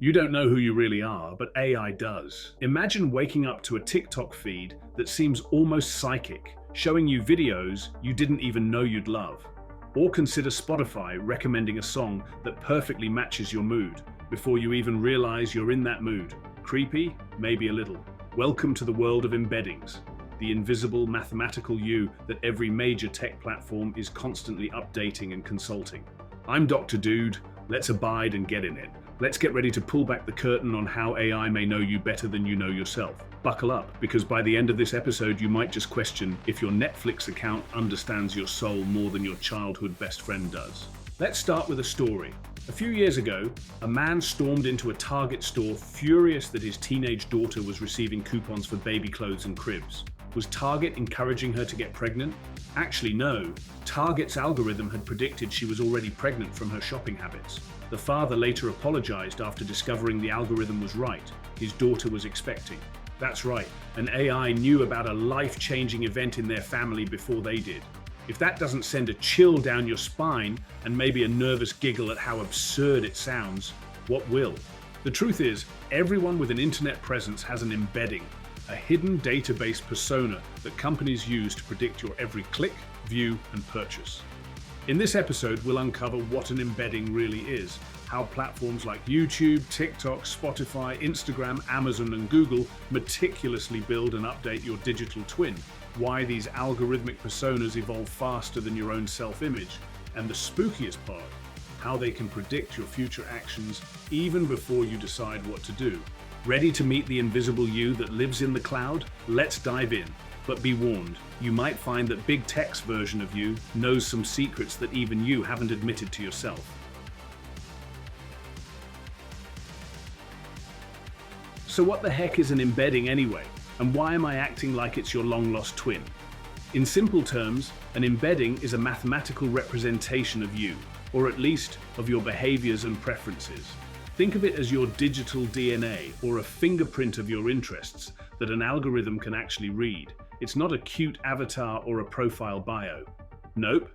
You don't know who you really are, but AI does. Imagine waking up to a TikTok feed that seems almost psychic, showing you videos you didn't even know you'd love. Or consider Spotify recommending a song that perfectly matches your mood before you even realize you're in that mood. Creepy? Maybe a little. Welcome to the world of embeddings, the invisible mathematical you that every major tech platform is constantly updating and consulting. I'm Dr. Dude. Let's abide and get in it. Let's get ready to pull back the curtain on how AI may know you better than you know yourself. Buckle up, because by the end of this episode, you might just question if your Netflix account understands your soul more than your childhood best friend does. Let's start with a story. A few years ago, a man stormed into a Target store furious that his teenage daughter was receiving coupons for baby clothes and cribs. Was Target encouraging her to get pregnant? Actually, no. Target's algorithm had predicted she was already pregnant from her shopping habits. The father later apologized after discovering the algorithm was right. His daughter was expecting. That's right, an AI knew about a life-changing event in their family before they did. If that doesn't send a chill down your spine and maybe a nervous giggle at how absurd it sounds, what will? The truth is, everyone with an internet presence has an embedding, a hidden database persona that companies use to predict your every click, view, and purchase. In this episode, we'll uncover what an embedding really is, how platforms like YouTube, TikTok, Spotify, Instagram, Amazon, and Google meticulously build and update your digital twin, why these algorithmic personas evolve faster than your own self-image, and the spookiest part, how they can predict your future actions even before you decide what to do. Ready to meet the invisible you that lives in the cloud? Let's dive in. But be warned, you might find that big tech's version of you knows some secrets that even you haven't admitted to yourself. So what the heck is an embedding anyway? And why am I acting like it's your long-lost twin? In simple terms, an embedding is a mathematical representation of you, or at least of your behaviors and preferences. Think of it as your digital DNA, or a fingerprint of your interests that an algorithm can actually read. It's not a cute avatar or a profile bio. Nope,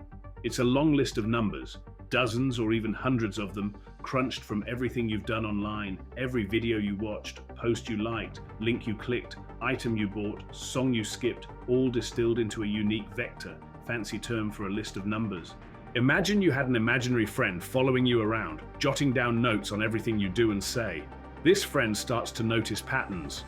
it's a long list of numbers, dozens or even hundreds of them, crunched from everything you've done online, every video you watched, post you liked, link you clicked, item you bought, song you skipped, all distilled into a unique vector, fancy term for a list of numbers. Imagine you had an imaginary friend following you around, jotting down notes on everything you do and say. This friend starts to notice patterns.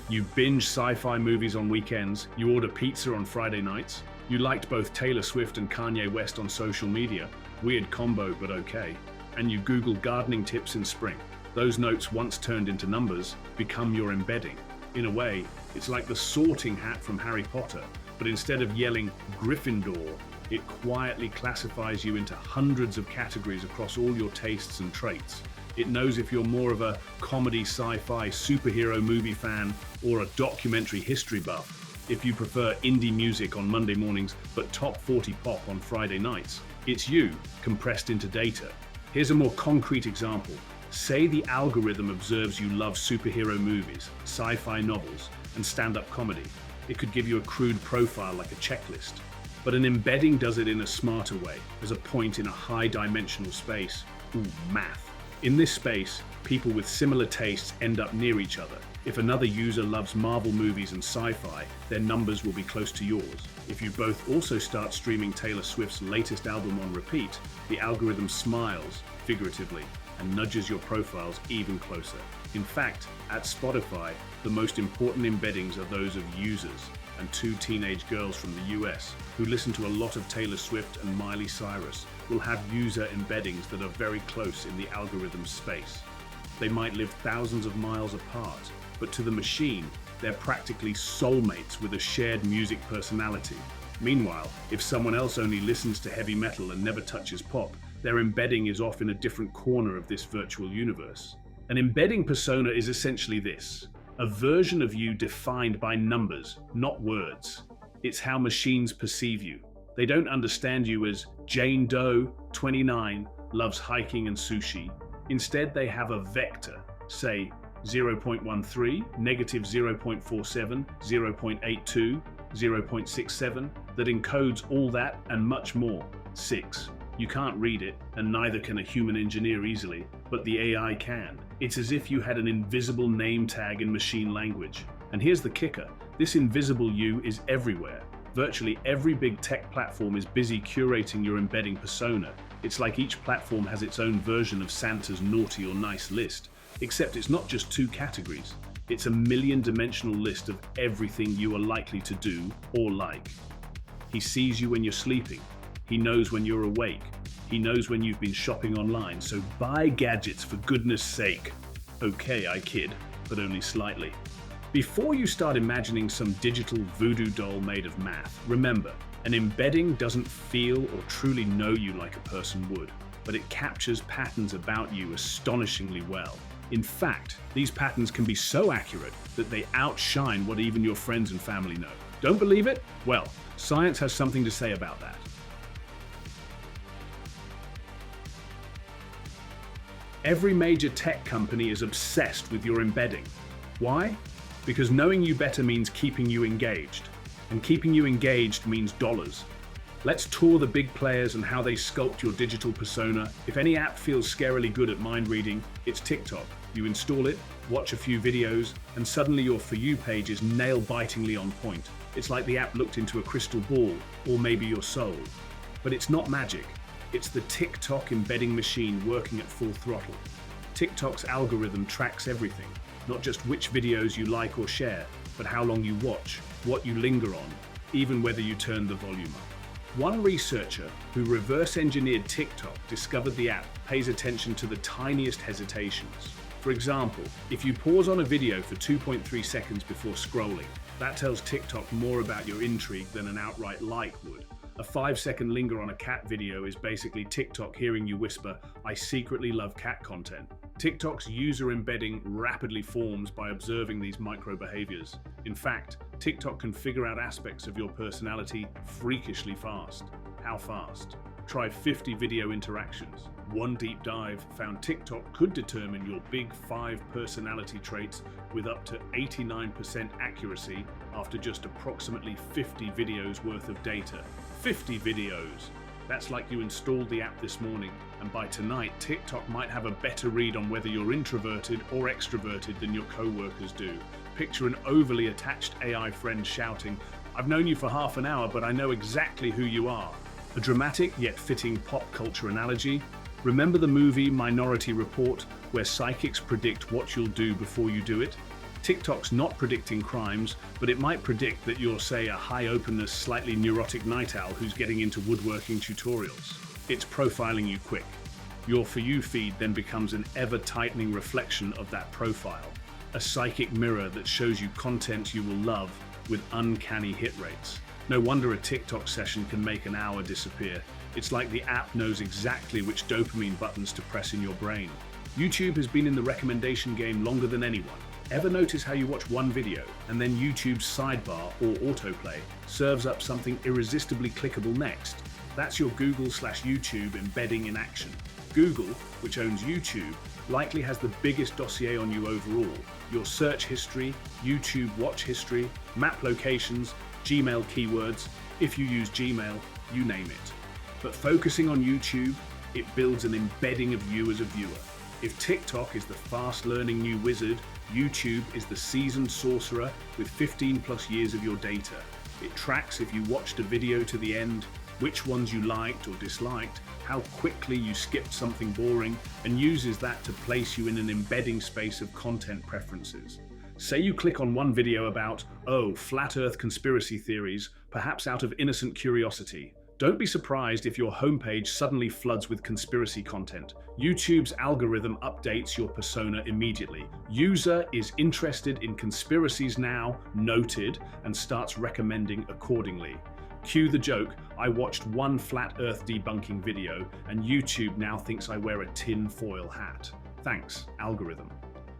You binge sci-fi movies on weekends, you order pizza on Friday nights, you liked both Taylor Swift and Kanye West on social media, weird combo but okay, and you Google gardening tips in spring. Those notes, once turned into numbers, become your embedding. In a way, it's like the sorting hat from Harry Potter, but instead of yelling Gryffindor, it quietly classifies you into hundreds of categories across all your tastes and traits. It knows if you're more of a comedy, sci-fi, superhero movie fan or a documentary history buff. If you prefer indie music on Monday mornings but top 40 pop on Friday nights. It's you, compressed into data. Here's a more concrete example. Say the algorithm observes you love superhero movies, sci-fi novels, and stand-up comedy. It could give you a crude profile like a checklist. But an embedding does it in a smarter way, as a point in a high-dimensional space. Math. In this space, people with similar tastes end up near each other. If another user loves Marvel movies and sci-fi, their numbers will be close to yours. If you both also start streaming Taylor Swift's latest album on repeat, the algorithm smiles, figuratively, and nudges your profiles even closer. In fact, at Spotify, the most important embeddings are those of users, and two teenage girls from the US who listen to a lot of Taylor Swift and Miley Cyrus will have user embeddings that are very close in the algorithm's space. They might live thousands of miles apart, but to the machine, they're practically soulmates with a shared music personality. Meanwhile, if someone else only listens to heavy metal and never touches pop, their embedding is off in a different corner of this virtual universe. An embedding persona is essentially this: a version of you defined by numbers, not words. It's how machines perceive you. They don't understand you as Jane Doe, 29, loves hiking and sushi. Instead, they have a vector, say 0.13, negative 0.47, 0.82, 0.67, that encodes all that and much more. 6. You can't read it, and neither can a human engineer easily, but the AI can. It's as if you had an invisible name tag in machine language. And here's the kicker, this invisible you is everywhere. Virtually every big tech platform is busy curating your embedding persona. It's like each platform has its own version of Santa's naughty or nice list, except it's not just two categories. It's a million-dimensional list of everything you are likely to do or like. He sees you when you're sleeping. He knows when you're awake. He knows when you've been shopping online, so buy gadgets for goodness sake. Okay, I kid, but only slightly. Before you start imagining some digital voodoo doll made of math, remember, an embedding doesn't feel or truly know you like a person would, but it captures patterns about you astonishingly well. In fact, these patterns can be so accurate that they outshine what even your friends and family know. Don't believe it? Well, science has something to say about that. Every major tech company is obsessed with your embedding. Why? Because knowing you better means keeping you engaged. And keeping you engaged means dollars. Let's tour the big players and how they sculpt your digital persona. If any app feels scarily good at mind reading, it's TikTok. You install it, watch a few videos, and suddenly your For You page is nail-bitingly on point. It's like the app looked into a crystal ball, or maybe your soul. But it's not magic. It's the TikTok embedding machine working at full throttle. TikTok's algorithm tracks everything, not just which videos you like or share, but how long you watch, what you linger on, even whether you turn the volume up. One researcher who reverse engineered TikTok discovered the app pays attention to the tiniest hesitations. For example, if you pause on a video for 2.3 seconds before scrolling, that tells TikTok more about your intrigue than an outright like would. A 5-second linger on a cat video is basically TikTok hearing you whisper, "I secretly love cat content." TikTok's user embedding rapidly forms by observing these micro behaviors. In fact, TikTok can figure out aspects of your personality freakishly fast. How fast? Try 50 video interactions. One deep dive found TikTok could determine your big 5 personality traits with up to 89% accuracy after just approximately 50 videos worth of data. 50 videos! That's like you installed the app this morning, and by tonight, TikTok might have a better read on whether you're introverted or extroverted than your co-workers do. Picture an overly attached AI friend shouting, "I've known you for half an hour, but I know exactly who you are." A dramatic yet fitting pop culture analogy. Remember the movie Minority Report, where psychics predict what you'll do before you do it? TikTok's not predicting crimes, but it might predict that you're, say, a high-openness, slightly neurotic night owl who's getting into woodworking tutorials. It's profiling you quick. Your For You feed then becomes an ever-tightening reflection of that profile, a psychic mirror that shows you content you will love with uncanny hit rates. No wonder a TikTok session can make an hour disappear. It's like the app knows exactly which dopamine buttons to press in your brain. YouTube has been in the recommendation game longer than anyone. Ever notice how you watch one video and then YouTube's sidebar or autoplay serves up something irresistibly clickable next? That's your Google/YouTube embedding in action. Google, which owns YouTube, likely has the biggest dossier on you overall. Your search history, YouTube watch history, map locations, Gmail keywords. If you use Gmail, you name it. But focusing on YouTube, it builds an embedding of you as a viewer. If TikTok is the fast-learning new wizard, YouTube is the seasoned sorcerer with 15+ years of your data. It tracks if you watched a video to the end, which ones you liked or disliked, how quickly you skipped something boring, and uses that to place you in an embedding space of content preferences. Say you click on one video about, flat Earth conspiracy theories, perhaps out of innocent curiosity. Don't be surprised if your homepage suddenly floods with conspiracy content. YouTube's algorithm updates your persona immediately. User is interested in conspiracies now, noted, and starts recommending accordingly. Cue the joke, I watched one flat Earth debunking video, and YouTube now thinks I wear a tin foil hat. Thanks, algorithm.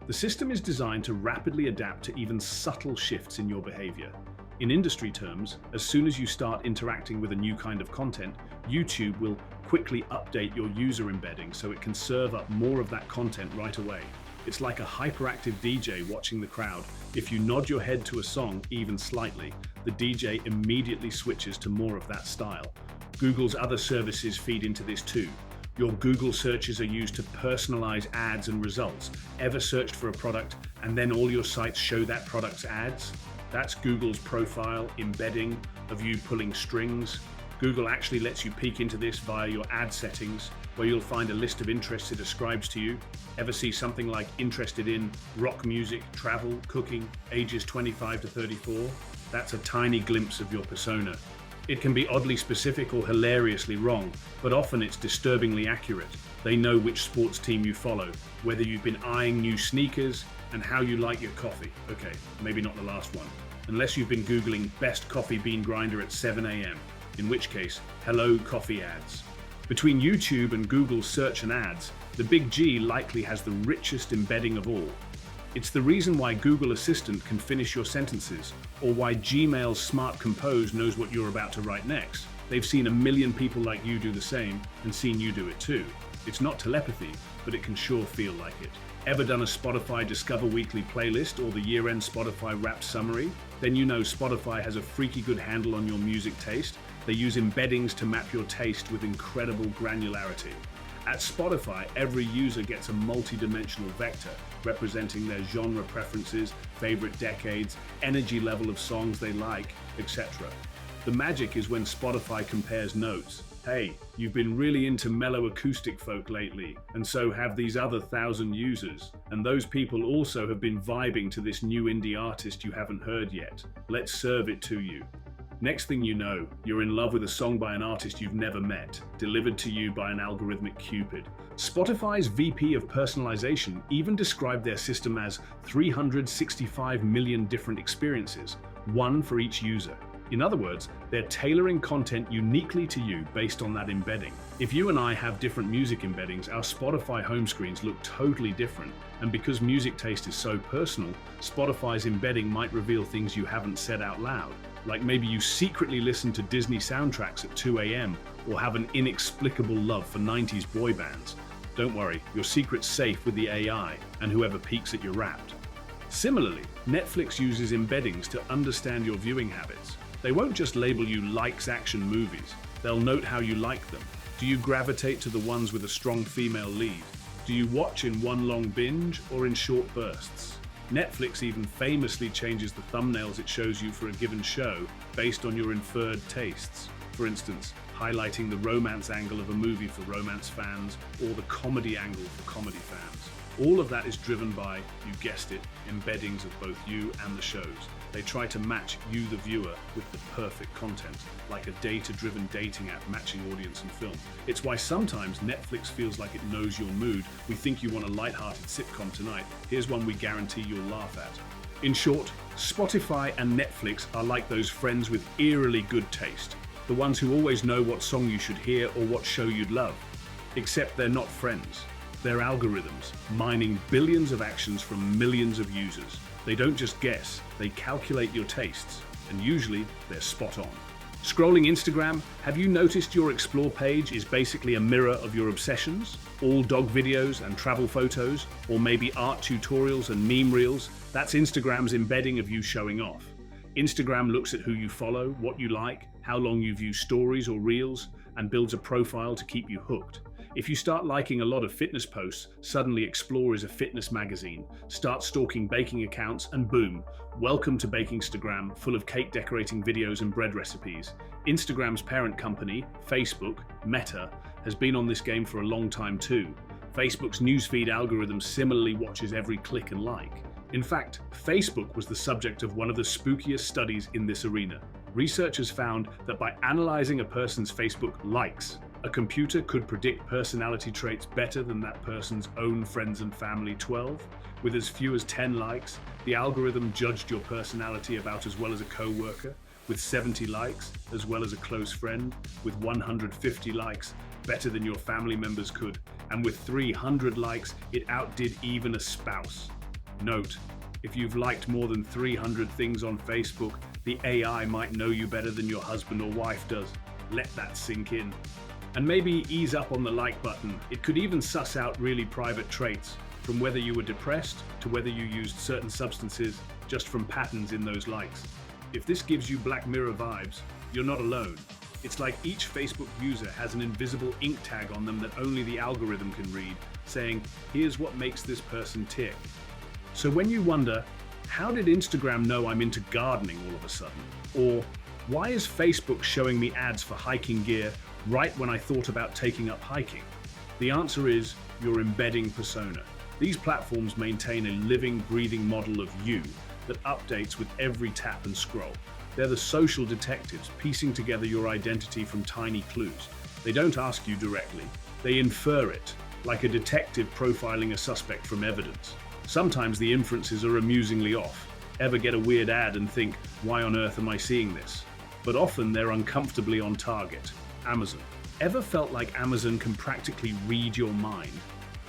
The system is designed to rapidly adapt to even subtle shifts in your behavior. In industry terms, as soon as you start interacting with a new kind of content, YouTube will quickly update your user embedding so it can serve up more of that content right away. It's like a hyperactive DJ watching the crowd. If you nod your head to a song even slightly, the DJ immediately switches to more of that style. Google's other services feed into this too. Your Google searches are used to personalize ads and results. Ever searched for a product and then all your sites show that product's ads? That's Google's profile embedding of you pulling strings. Google actually lets you peek into this via your ad settings, where you'll find a list of interests it ascribes to you. Ever see something like interested in rock music, travel, cooking, ages 25 to 34? That's a tiny glimpse of your persona. It can be oddly specific or hilariously wrong, but often it's disturbingly accurate. They know which sports team you follow, whether you've been eyeing new sneakers, and how you like your coffee. Okay, maybe not the last one. Unless you've been Googling best coffee bean grinder at 7 a.m., in which case, hello coffee ads. Between YouTube and Google's search and ads, the big G likely has the richest embedding of all. It's the reason why Google Assistant can finish your sentences, or why Gmail's Smart Compose knows what you're about to write next. They've seen a million people like you do the same, and seen you do it too. It's not telepathy, but it can sure feel like it. Ever done a Spotify Discover Weekly playlist or the year-end Spotify Wrapped summary? Then you know Spotify has a freaky good handle on your music taste. They use embeddings to map your taste with incredible granularity. At Spotify, every user gets a multi-dimensional vector representing their genre preferences, favorite decades, energy level of songs they like, etc. The magic is when Spotify compares notes. Hey, you've been really into mellow acoustic folk lately, and so have these other 1,000 users. And those people also have been vibing to this new indie artist you haven't heard yet. Let's serve it to you. Next thing you know, you're in love with a song by an artist you've never met, delivered to you by an algorithmic cupid. Spotify's VP of personalization even described their system as 365 million different experiences, one for each user. In other words, they're tailoring content uniquely to you based on that embedding. If you and I have different music embeddings, our Spotify home screens look totally different. And because music taste is so personal, Spotify's embedding might reveal things you haven't said out loud. Like maybe you secretly listen to Disney soundtracks at 2 a.m. or have an inexplicable love for 90s boy bands. Don't worry, your secret's safe with the AI and whoever peeks at your Wrapped. Similarly, Netflix uses embeddings to understand your viewing habits. They won't just label you likes action movies. They'll note how you like them. Do you gravitate to the ones with a strong female lead? Do you watch in one long binge or in short bursts? Netflix even famously changes the thumbnails it shows you for a given show based on your inferred tastes. For instance, highlighting the romance angle of a movie for romance fans or the comedy angle for comedy fans. All of that is driven by, you guessed it, embeddings of both you and the shows. They try to match you, the viewer, with the perfect content, like a data-driven dating app matching audience and film. It's why sometimes Netflix feels like it knows your mood. We think you want a light-hearted sitcom tonight. Here's one we guarantee you'll laugh at. In short, Spotify and Netflix are like those friends with eerily good taste. The ones who always know what song you should hear or what show you'd love. Except they're not friends. They're algorithms, mining billions of actions from millions of users. They don't just guess, they calculate your tastes, and usually they're spot on. Scrolling Instagram, have you noticed your Explore page is basically a mirror of your obsessions? All dog videos and travel photos, or maybe art tutorials and meme reels? That's Instagram's embedding of you showing off. Instagram looks at who you follow, what you like, how long you view stories or reels, and builds a profile to keep you hooked. If you start liking a lot of fitness posts, suddenly Explore is a fitness magazine. Start stalking baking accounts and boom, welcome to Bakingstagram, full of cake decorating videos and bread recipes. Instagram's parent company, Facebook, Meta, has been on this game for a long time too. Facebook's newsfeed algorithm similarly watches every click and like. In fact, Facebook was the subject of one of the spookiest studies in this arena. Researchers found that by analyzing a person's Facebook likes, a computer could predict personality traits better than that person's own friends and family 12. With as few as 10 likes, the algorithm judged your personality about as well as a co-worker. With 70 likes, as well as a close friend. With 150 likes, better than your family members could. And with 300 likes, it outdid even a spouse. Note, if you've liked more than 300 things on Facebook, the AI might know you better than your husband or wife does. Let that sink in. And maybe ease up on the like button. It could even suss out really private traits, from whether you were depressed to whether you used certain substances, just from patterns in those likes. If this gives you Black Mirror vibes, you're not alone. It's like each Facebook user has an invisible ink tag on them that only the algorithm can read, saying, here's what makes this person tick. So when you wonder, how did Instagram know I'm into gardening all of a sudden? Or why is Facebook showing me ads for hiking gear right when I thought about taking up hiking? The answer is your embedding persona. These platforms maintain a living, breathing model of you that updates with every tap and scroll. They're the social detectives piecing together your identity from tiny clues. They don't ask you directly, they infer it, like a detective profiling a suspect from evidence. Sometimes the inferences are amusingly off. Ever get a weird ad and think, why on earth am I seeing this? But often they're uncomfortably on target. Amazon. Ever felt like Amazon can practically read your mind?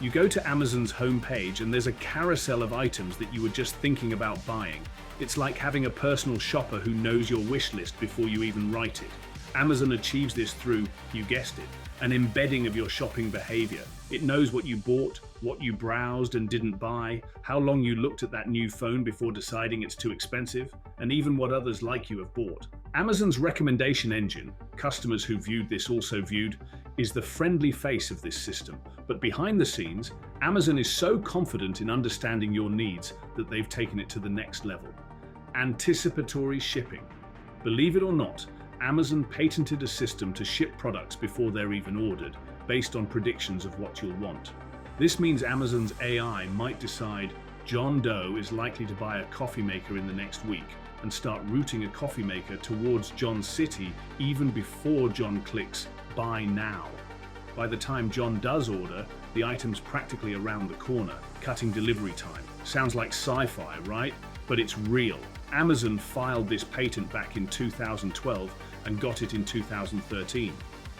You go to Amazon's homepage and there's a carousel of items that you were just thinking about buying. It's like having a personal shopper who knows your wish list before you even write it. Amazon achieves this through, you guessed it, an embedding of your shopping behavior. It knows what you bought, what you browsed and didn't buy, how long you looked at that new phone before deciding it's too expensive, and even what others like you have bought. Amazon's recommendation engine, customers who viewed this also viewed, is the friendly face of this system. But behind the scenes, Amazon is so confident in understanding your needs that they've taken it to the next level. Anticipatory shipping. Believe it or not, Amazon patented a system to ship products before they're even ordered, based on predictions of what you'll want. This means Amazon's AI might decide John Doe is likely to buy a coffee maker in the next week and start routing a coffee maker towards John's city even before John clicks buy now. By the time John does order, the item's practically around the corner, cutting delivery time. Sounds like sci-fi, right? But it's real. Amazon filed this patent back in 2012 and got it in 2013.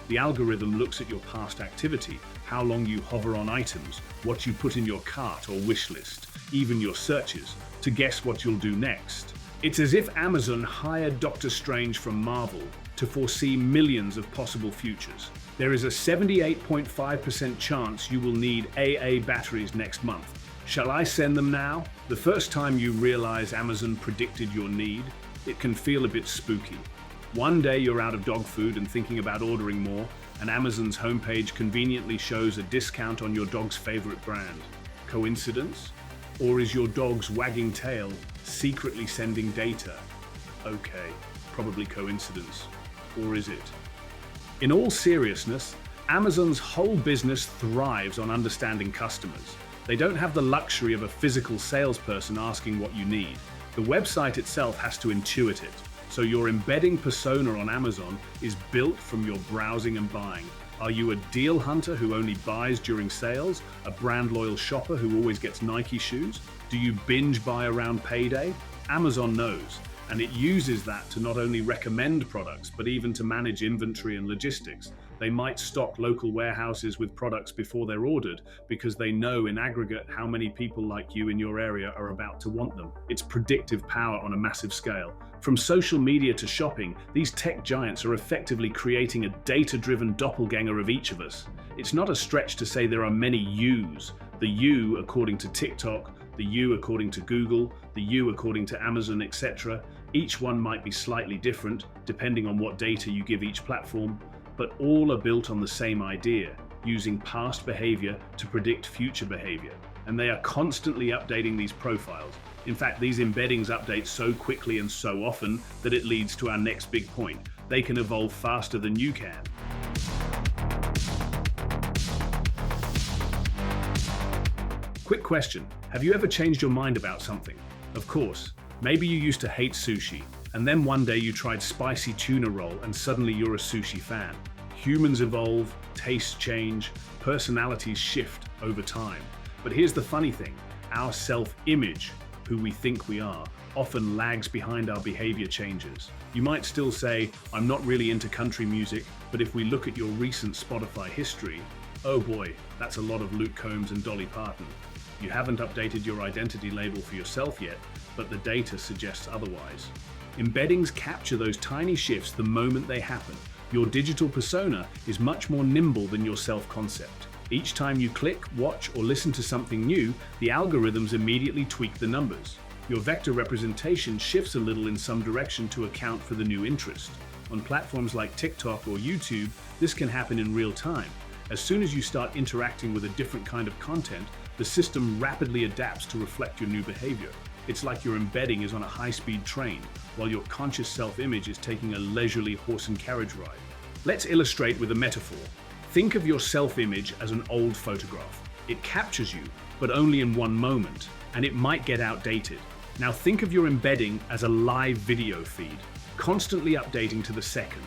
The algorithm looks at your past activity, how long you hover on items, what you put in your cart or wish list, even your searches, to guess what you'll do next. It's as if Amazon hired Doctor Strange from Marvel to foresee millions of possible futures. There is a 78.5% chance you will need AA batteries next month. Shall I send them now? The first time you realize Amazon predicted your need, it can feel a bit spooky. One day you're out of dog food and thinking about ordering more, and Amazon's homepage conveniently shows a discount on your dog's favorite brand. Coincidence? Or is your dog's wagging tail secretly sending data? Okay, probably coincidence. Or is it? In all seriousness, Amazon's whole business thrives on understanding customers. They don't have the luxury of a physical salesperson asking what you need. The website itself has to intuit it. So your embedding persona on Amazon is built from your browsing and buying. Are you a deal hunter who only buys during sales? A brand loyal shopper who always gets Nike shoes? Do you binge buy around payday? Amazon knows, and it uses that to not only recommend products, but even to manage inventory and logistics. They might stock local warehouses with products before they're ordered because they know in aggregate how many people like you in your area are about to want them. It's predictive power on a massive scale. From social media to shopping, these tech giants are effectively creating a data-driven doppelganger of each of us. It's not a stretch to say there are many yous. The you according to TikTok, the you according to Google, the you according to Amazon, etc. Each one might be slightly different depending on what data you give each platform, but all are built on the same idea, using past behavior to predict future behavior. And they are constantly updating these profiles. In fact, these embeddings update so quickly and so often that it leads to our next big point. They can evolve faster than you can. Quick question, have you ever changed your mind about something? Of course, maybe you used to hate sushi, and then one day you tried spicy tuna roll and suddenly you're a sushi fan. Humans evolve, tastes change, personalities shift over time. But here's the funny thing, our self-image, who we think we are, often lags behind our behavior changes. You might still say, I'm not really into country music, but if we look at your recent Spotify history, oh boy, that's a lot of Luke Combs and Dolly Parton. You haven't updated your identity label for yourself yet, but the data suggests otherwise. Embeddings capture those tiny shifts the moment they happen. Your digital persona is much more nimble than your self-concept. Each time you click, watch, or listen to something new, the algorithms immediately tweak the numbers. Your vector representation shifts a little in some direction to account for the new interest. On platforms like TikTok or YouTube, this can happen in real time. As soon as you start interacting with a different kind of content, the system rapidly adapts to reflect your new behavior. It's like your embedding is on a high-speed train, while your conscious self-image is taking a leisurely horse and carriage ride. Let's illustrate with a metaphor. Think of your self-image as an old photograph. It captures you, but only in one moment, and it might get outdated. Now think of your embedding as a live video feed, constantly updating to the second.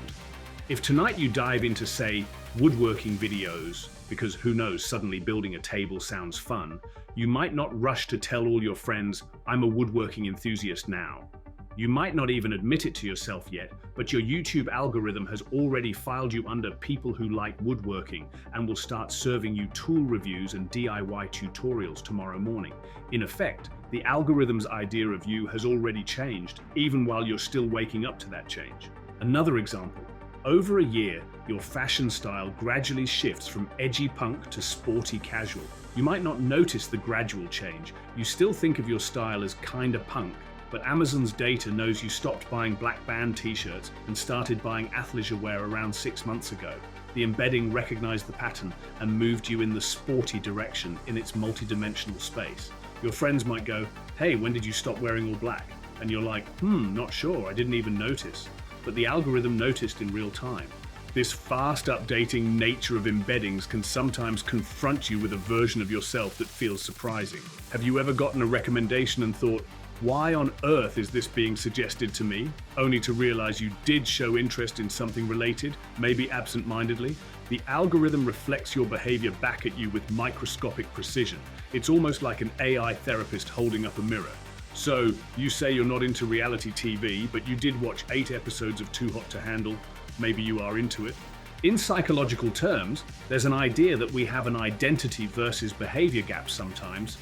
If tonight you dive into, say, woodworking videos, because who knows, suddenly building a table sounds fun, you might not rush to tell all your friends, "I'm a woodworking enthusiast now." You might not even admit it to yourself yet, but your YouTube algorithm has already filed you under people who like woodworking and will start serving you tool reviews and DIY tutorials tomorrow morning. In effect, the algorithm's idea of you has already changed, even while you're still waking up to that change. Another example. Over a year, your fashion style gradually shifts from edgy punk to sporty casual. You might not notice the gradual change. You still think of your style as kinda punk, but Amazon's data knows you stopped buying black band t-shirts and started buying athleisure wear around 6 months ago. The embedding recognized the pattern and moved you in the sporty direction in its multidimensional space. Your friends might go, "Hey, when did you stop wearing all black?" And you're like, not sure, I didn't even notice. But the algorithm noticed in real time. This fast updating nature of embeddings can sometimes confront you with a version of yourself that feels surprising. Have you ever gotten a recommendation and thought, "Why on earth is this being suggested to me?" Only to realize you did show interest in something related, maybe absent-mindedly? The algorithm reflects your behavior back at you with microscopic precision. It's almost like an AI therapist holding up a mirror. So, you say you're not into reality TV, but you did watch 8 episodes of Too Hot to Handle. Maybe you are into it. In psychological terms, there's an idea that we have an identity versus behavior gap sometimes.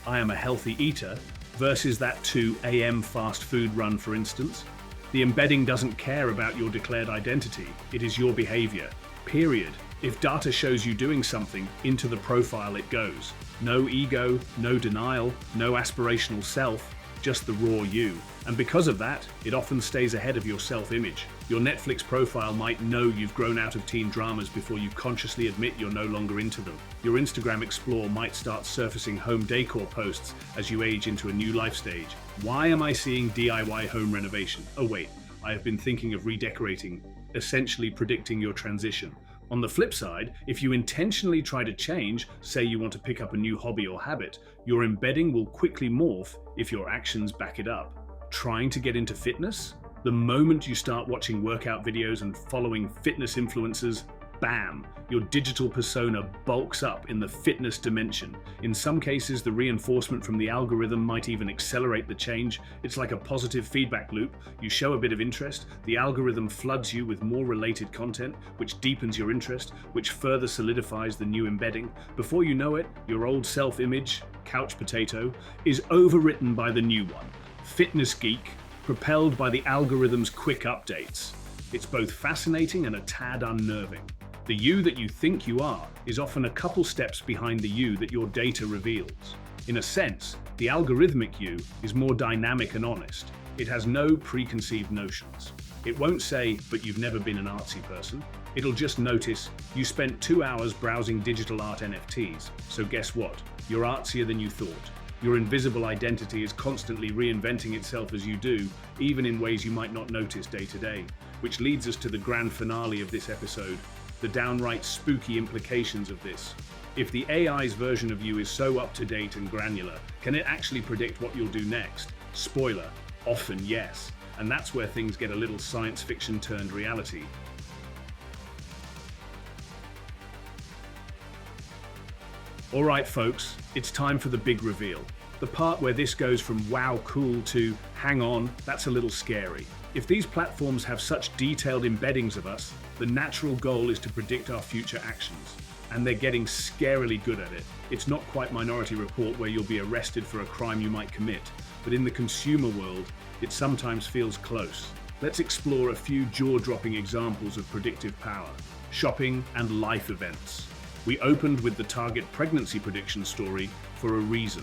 I am a healthy eater versus that 2 a.m. fast food run, for instance. The embedding doesn't care about your declared identity. It is your behavior, period. If data shows you doing something, into the profile it goes. No ego, no denial, no aspirational self, just the raw you. And because of that, it often stays ahead of your self-image. Your Netflix profile might know you've grown out of teen dramas before you consciously admit you're no longer into them. Your Instagram Explore might start surfacing home decor posts as you age into a new life stage. Why am I seeing DIY home renovation? Oh wait, I have been thinking of redecorating, essentially predicting your transition. On the flip side, if you intentionally try to change, say you want to pick up a new hobby or habit, your embedding will quickly morph if your actions back it up. Trying to get into fitness? The moment you start watching workout videos and following fitness influencers, bam, your digital persona bulks up in the fitness dimension. In some cases, the reinforcement from the algorithm might even accelerate the change. It's like a positive feedback loop. You show a bit of interest, the algorithm floods you with more related content, which deepens your interest, which further solidifies the new embedding. Before you know it, your old self-image, couch potato, is overwritten by the new one, fitness geek, propelled by the algorithm's quick updates. It's both fascinating and a tad unnerving. The you that you think you are is often a couple steps behind the you that your data reveals. In a sense, the algorithmic you is more dynamic and honest. It has no preconceived notions. It won't say, "But you've never been an artsy person." It'll just notice, "You spent 2 hours browsing digital art NFTs, so guess what? You're artsier than you thought." Your invisible identity is constantly reinventing itself as you do, even in ways you might not notice day to day. Which leads us to the grand finale of this episode, the downright spooky implications of this. If the AI's version of you is so up-to-date and granular, can it actually predict what you'll do next? Spoiler, often yes. And that's where things get a little science fiction turned reality. Alright folks, it's time for the big reveal. The part where this goes from wow cool to hang on, that's a little scary. If these platforms have such detailed embeddings of us, the natural goal is to predict our future actions. And they're getting scarily good at it. It's not quite Minority Report where you'll be arrested for a crime you might commit, but in the consumer world, it sometimes feels close. Let's explore a few jaw-dropping examples of predictive power. Shopping and life events. We opened with the Target pregnancy prediction story for a reason.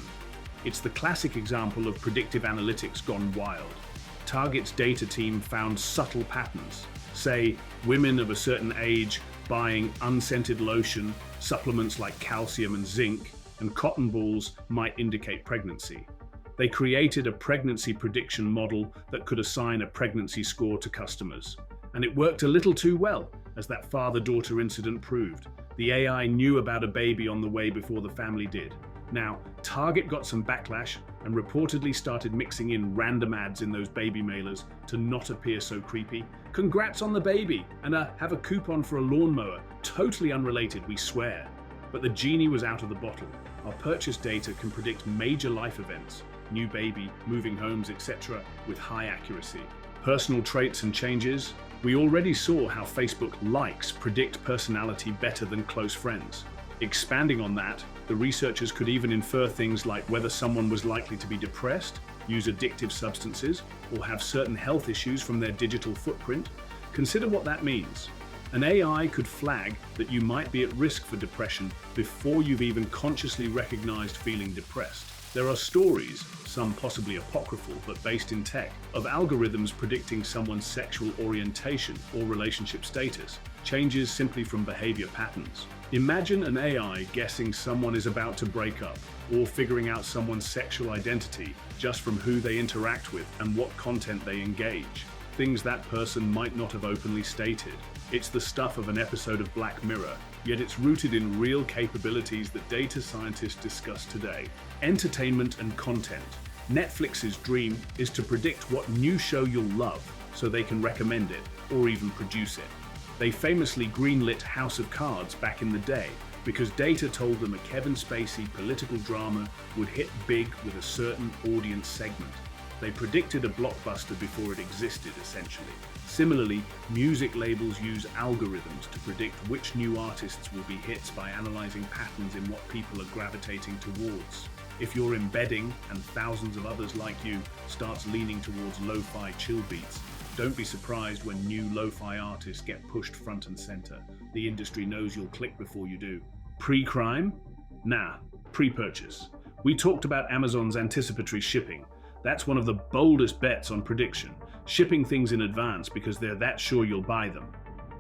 It's the classic example of predictive analytics gone wild. Target's data team found subtle patterns. Say, women of a certain age buying unscented lotion, supplements like calcium and zinc, and cotton balls might indicate pregnancy. They created a pregnancy prediction model that could assign a pregnancy score to customers. And it worked a little too well, as that father-daughter incident proved. The AI knew about a baby on the way before the family did. Now, Target got some backlash and reportedly started mixing in random ads in those baby mailers to not appear so creepy. Congrats on the baby, and have a coupon for a lawnmower. Totally unrelated, we swear. But the genie was out of the bottle. Our purchase data can predict major life events, new baby, moving homes, etc., with high accuracy. Personal traits and changes. We already saw how Facebook likes predict personality better than close friends. Expanding on that, the researchers could even infer things like whether someone was likely to be depressed, use addictive substances, or have certain health issues from their digital footprint. Consider what that means. An AI could flag that you might be at risk for depression before you've even consciously recognized feeling depressed. There are stories, some possibly apocryphal but based in tech, of algorithms predicting someone's sexual orientation or relationship status, changes simply from behavior patterns. Imagine an AI guessing someone is about to break up, or figuring out someone's sexual identity just from who they interact with and what content they engage. Things that person might not have openly stated. It's the stuff of an episode of Black Mirror, yet it's rooted in real capabilities that data scientists discuss today. Entertainment and content. Netflix's dream is to predict what new show you'll love so they can recommend it or even produce it. They famously greenlit House of Cards back in the day because data told them a Kevin Spacey political drama would hit big with a certain audience segment. They predicted a blockbuster before it existed, essentially. Similarly, music labels use algorithms to predict which new artists will be hits by analyzing patterns in what people are gravitating towards. If your embedding, and thousands of others like you, starts leaning towards lo-fi chill beats, don't be surprised when new lo-fi artists get pushed front and center. The industry knows you'll click before you do. Pre-crime? Nah, pre-purchase. We talked about Amazon's anticipatory shipping. That's one of the boldest bets on prediction, shipping things in advance because they're that sure you'll buy them.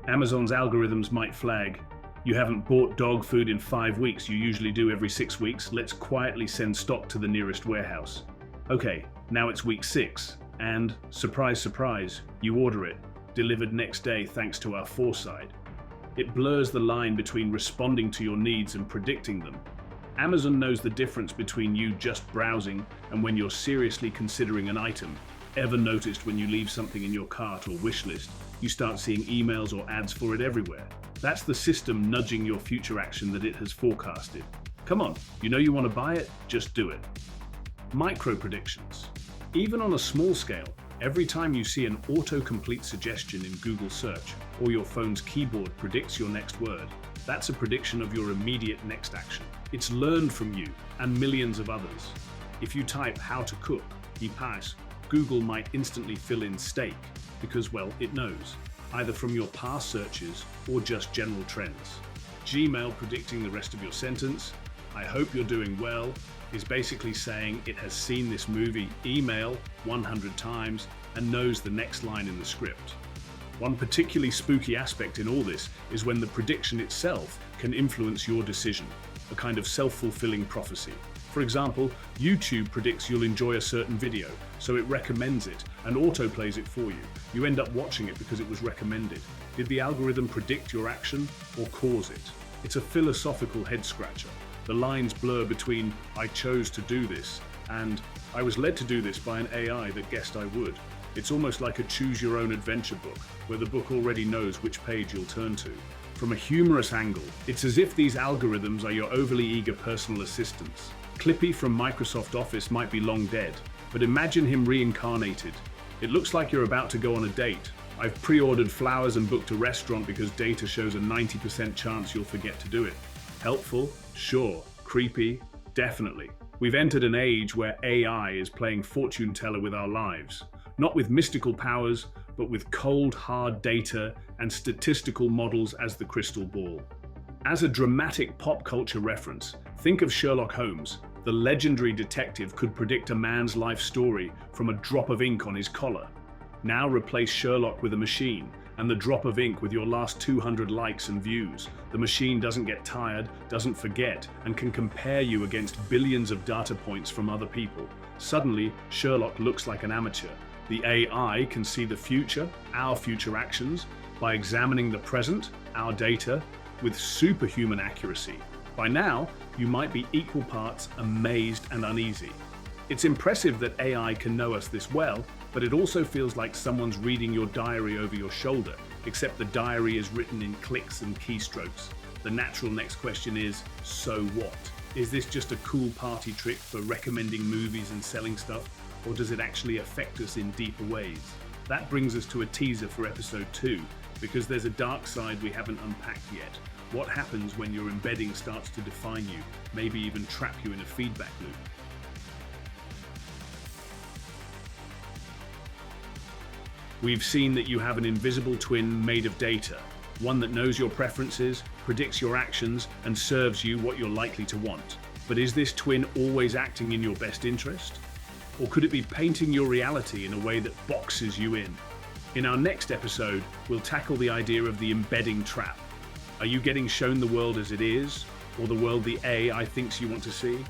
Amazon's algorithms might flag, you haven't bought dog food in 5 weeks, you usually do every 6 weeks, let's quietly send stock to the nearest warehouse. Okay, now it's week 6, and surprise, surprise, you order it, delivered next day thanks to our foresight. It blurs the line between responding to your needs and predicting them. Amazon knows the difference between you just browsing and when you're seriously considering an item. Ever noticed when you leave something in your cart or wish list, you start seeing emails or ads for it everywhere? That's the system nudging your future action that it has forecasted. Come on, you know you want to buy it? Just do it. Micro predictions. Even on a small scale, every time you see an autocomplete suggestion in Google search or your phone's keyboard predicts your next word, that's a prediction of your immediate next action. It's learned from you and millions of others. If you type how to cook, pass, Google might instantly fill in steak because, well, it knows, either from your past searches or just general trends. Gmail predicting the rest of your sentence, I hope you're doing well, is basically saying it has seen this movie email 100 times and knows the next line in the script. One particularly spooky aspect in all this is when the prediction itself can influence your decision, a kind of self-fulfilling prophecy. For example, YouTube predicts you'll enjoy a certain video, so it recommends it and autoplays it for you. You end up watching it because it was recommended. Did the algorithm predict your action or cause it? It's a philosophical head-scratcher. The lines blur between I chose to do this and I was led to do this by an AI that guessed I would. It's almost like a choose-your-own-adventure book, where the book already knows which page you'll turn to. From a humorous angle, it's as if these algorithms are your overly eager personal assistants. Clippy from Microsoft Office might be long dead, but imagine him reincarnated. It looks like you're about to go on a date. I've pre-ordered flowers and booked a restaurant because data shows a 90% chance you'll forget to do it. Helpful? Sure. Creepy? Definitely. We've entered an age where AI is playing fortune teller with our lives. Not with mystical powers, but with cold, hard data and statistical models as the crystal ball. As a dramatic pop culture reference, think of Sherlock Holmes. The legendary detective could predict a man's life story from a drop of ink on his collar. Now replace Sherlock with a machine, and the drop of ink with your last 200 likes and views. The machine doesn't get tired, doesn't forget, and can compare you against billions of data points from other people. Suddenly, Sherlock looks like an amateur. The AI can see the future, our future actions, by examining the present, our data, with superhuman accuracy. By now, you might be equal parts amazed and uneasy. It's impressive that AI can know us this well, but it also feels like someone's reading your diary over your shoulder, except the diary is written in clicks and keystrokes. The natural next question is, so what? Is this just a cool party trick for recommending movies and selling stuff, or does it actually affect us in deeper ways? That brings us to a teaser for episode 2, because there's a dark side we haven't unpacked yet. What happens when your embedding starts to define you, maybe even trap you in a feedback loop? We've seen that you have an invisible twin made of data, one that knows your preferences, predicts your actions, and serves you what you're likely to want. But is this twin always acting in your best interest? Or could it be painting your reality in a way that boxes you in? In our next episode, we'll tackle the idea of the embedding trap. Are you getting shown the world as it is, or the world the AI thinks you want to see?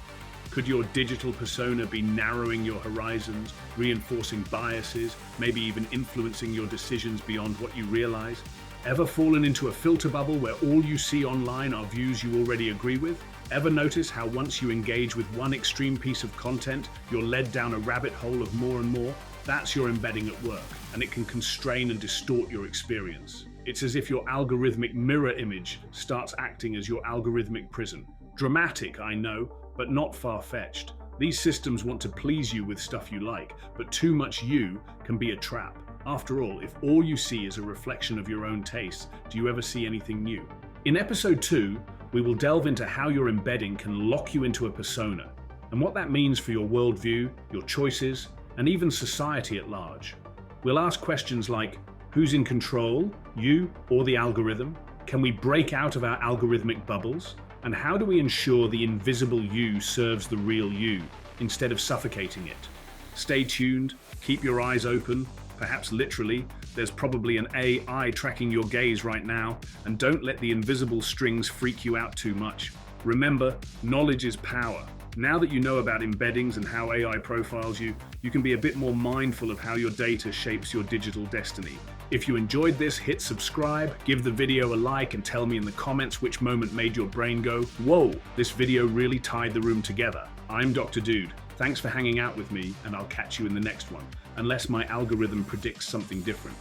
Could your digital persona be narrowing your horizons, reinforcing biases, maybe even influencing your decisions beyond what you realize? Ever fallen into a filter bubble where all you see online are views you already agree with? Ever notice how once you engage with one extreme piece of content, you're led down a rabbit hole of more and more? That's your embedding at work, and it can constrain and distort your experience. It's as if your algorithmic mirror image starts acting as your algorithmic prison. Dramatic, I know, but not far-fetched. These systems want to please you with stuff you like, but too much you can be a trap. After all, if all you see is a reflection of your own tastes, do you ever see anything new? In episode 2, we will delve into how your embedding can lock you into a persona, and what that means for your worldview, your choices, and even society at large. We'll ask questions like, who's in control, you or the algorithm? Can we break out of our algorithmic bubbles? And how do we ensure the invisible you serves the real you, instead of suffocating it? Stay tuned, keep your eyes open, perhaps literally. There's probably an AI tracking your gaze right now, and don't let the invisible strings freak you out too much. Remember, knowledge is power. Now that you know about embeddings and how AI profiles you, you can be a bit more mindful of how your data shapes your digital destiny. If you enjoyed this, hit subscribe, give the video a like, and tell me in the comments which moment made your brain go, whoa, this video really tied the room together. I'm Dr. Dude. Thanks for hanging out with me, and I'll catch you in the next one, unless my algorithm predicts something different.